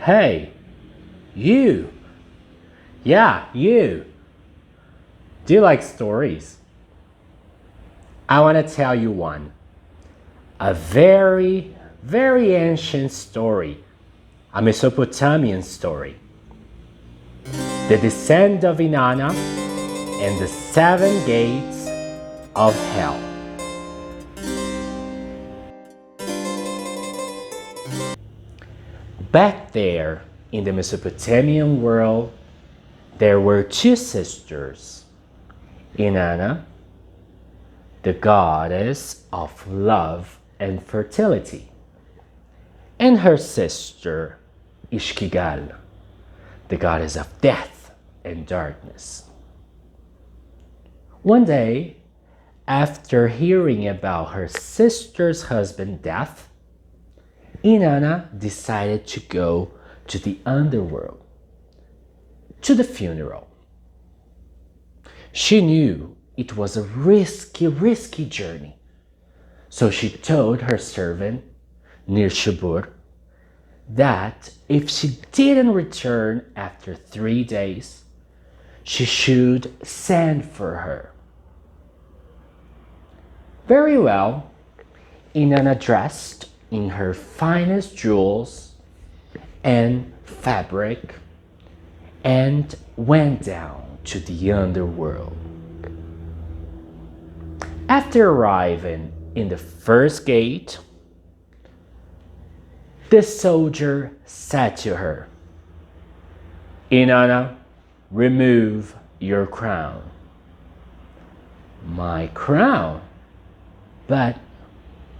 Hey, you. Yeah, you. Do you like stories? I want to tell you one. A very, very ancient story. A Mesopotamian story. The descent of Inanna and the seven gates of hell. Back there in the Mesopotamian world, there were two sisters. Inanna, the goddess of love and fertility, and her sister Ishkigal, the goddess of death and darkness. One day, after hearing about her sister's husband's death, Inanna decided to go to the underworld, to the funeral. She knew it was a risky journey, so she told her servant, Nirshubur, that if she didn't return after 3 days, she should send for her. Very well, Inanna dressed in her finest jewels and fabric and went down to the underworld. After arriving in the first gate, the soldier said to her, Inanna, remove your crown. My crown? But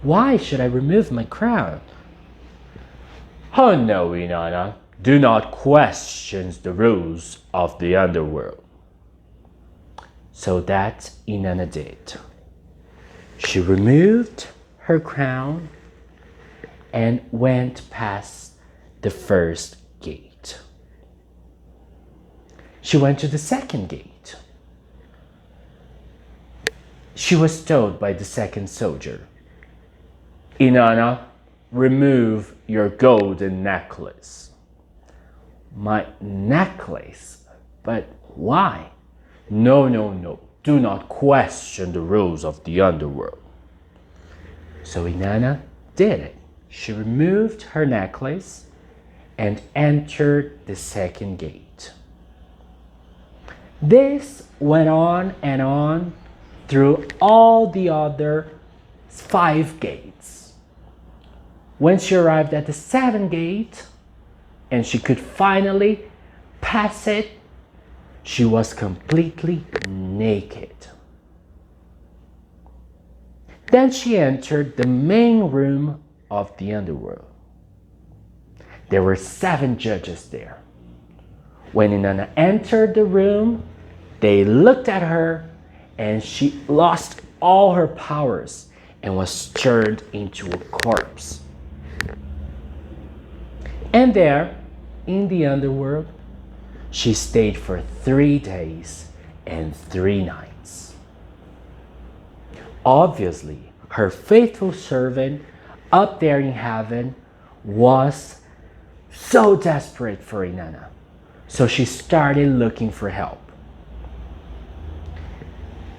why should I remove my crown? Oh no, Inanna, do not question the rules of the underworld. So that Inanna did. She removed her crown and went past the first gate. She went to the second gate. She was told by the second soldier, Inanna, remove your golden necklace. My necklace? But why? No. Do not question the rules of the underworld. So Inanna did it. She removed her necklace and entered the second gate. This went on and on through all the other 5 gates. When she arrived at the 7th gate and she could finally pass it, she was completely naked. Then she entered the main room of the underworld. There were 7 judges there. When Inanna entered the room, they looked at her and she lost all her powers and was turned into a corpse. And there, in the underworld, she stayed for 3 days and 3 nights. Obviously, her faithful servant up there in heaven was so desperate for Inanna, so she started looking for help.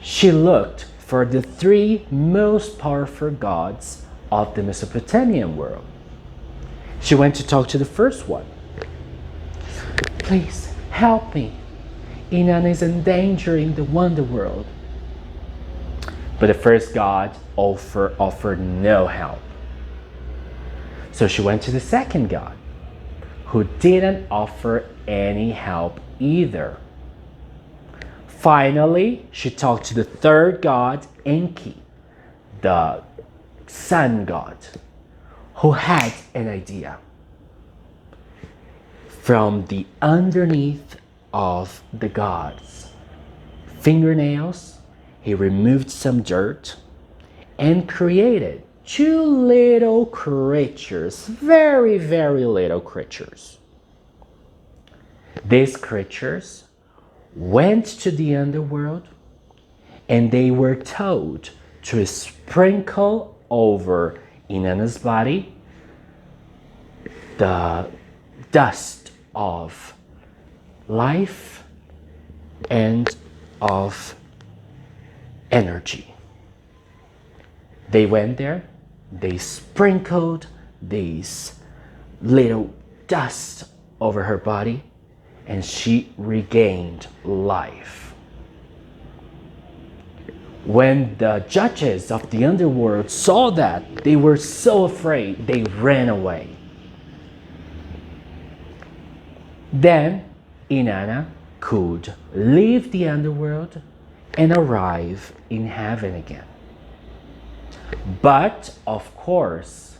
She looked for the 3 most powerful gods of the Mesopotamian world. She went to talk to the first one. Please help me. Inanna is endangering the wonder world. But the first god offered no help. So she went to the second god, who didn't offer any help either. Finally, she talked to the third god, Enki, the sun god, who had an idea. From the underneath of the god's fingernails, he removed some dirt and created 2 little creatures, very, very little creatures. These creatures went to the underworld and they were told to sprinkle over Inanna's body the dust of life and of energy. They went there, they sprinkled these little dust over her body, and she regained life. When the judges of the underworld saw that, they were so afraid they ran away. Then Inanna could leave the underworld and arrive in heaven again. But of course,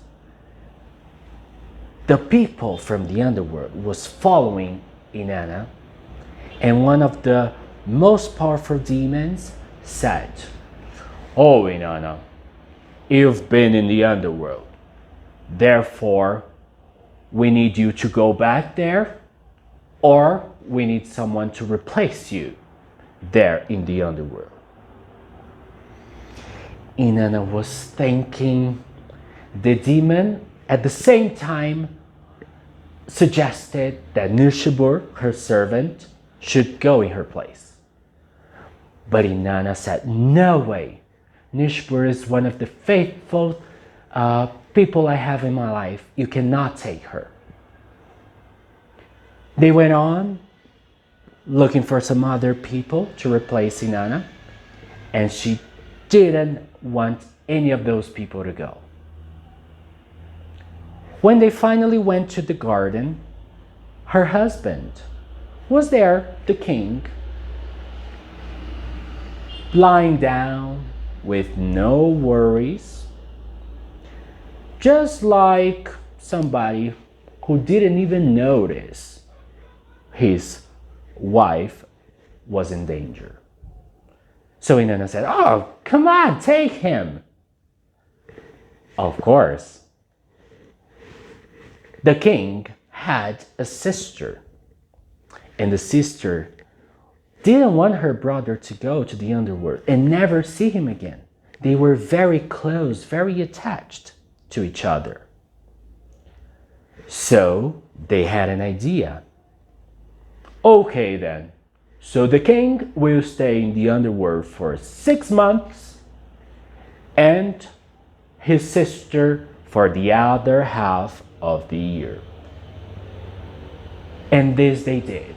the people from the underworld was following Inanna, and one of the most powerful demons said, "Oh, Inanna, you've been in the underworld. Therefore, we need you to go back there, or we need someone to replace you there in the underworld." Inanna was thinking. The demon at the same time suggested that Nushibur, her servant, should go in her place. But Inanna said, "No way. Nushibur is one of the faithful people I have in my life. You cannot take her." They went on looking for some other people to replace Inanna, and she didn't want any of those people to go. When they finally went to the garden, her husband was there, the king, lying down with no worries, just like somebody who didn't even notice his wife was in danger. So Inanna said, "Oh, come on, take him." Of course, the king had a sister, and the sister didn't want her brother to go to the underworld and never see him again. They were very close, very attached to each other. So they had an idea. Okay then, so the king will stay in the underworld for 6 months, and his sister for the other half of the year. And this they did.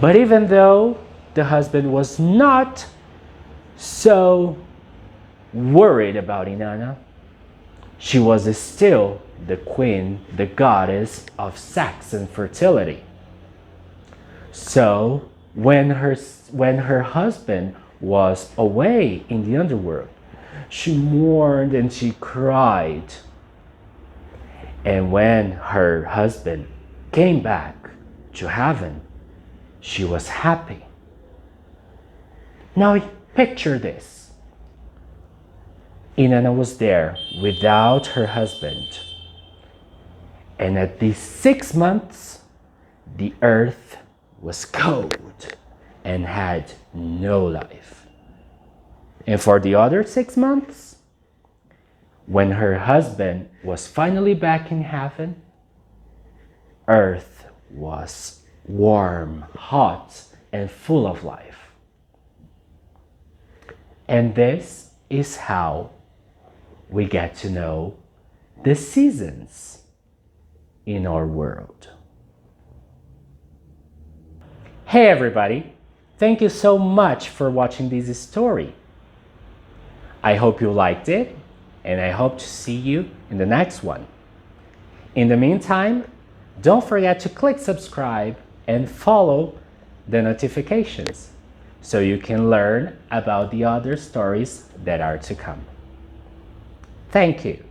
But even though the husband was not so worried about Inanna, she was still the queen, the goddess of sex and fertility. So when her husband was away in the underworld, she mourned and she cried. And when her husband came back to heaven, she was happy. Now picture this. Inanna was there without her husband. And at these 6 months, the earth was cold and had no life. And for the other 6 months, when her husband was finally back in heaven, earth was warm, hot, and full of life. And this is how we get to know the seasons in our world. Hey everybody, thank you so much for watching this story. I hope you liked it, and I hope to see you in the next one. In the meantime, don't forget to click subscribe and follow the notifications so you can learn about the other stories that are to come. Thank you.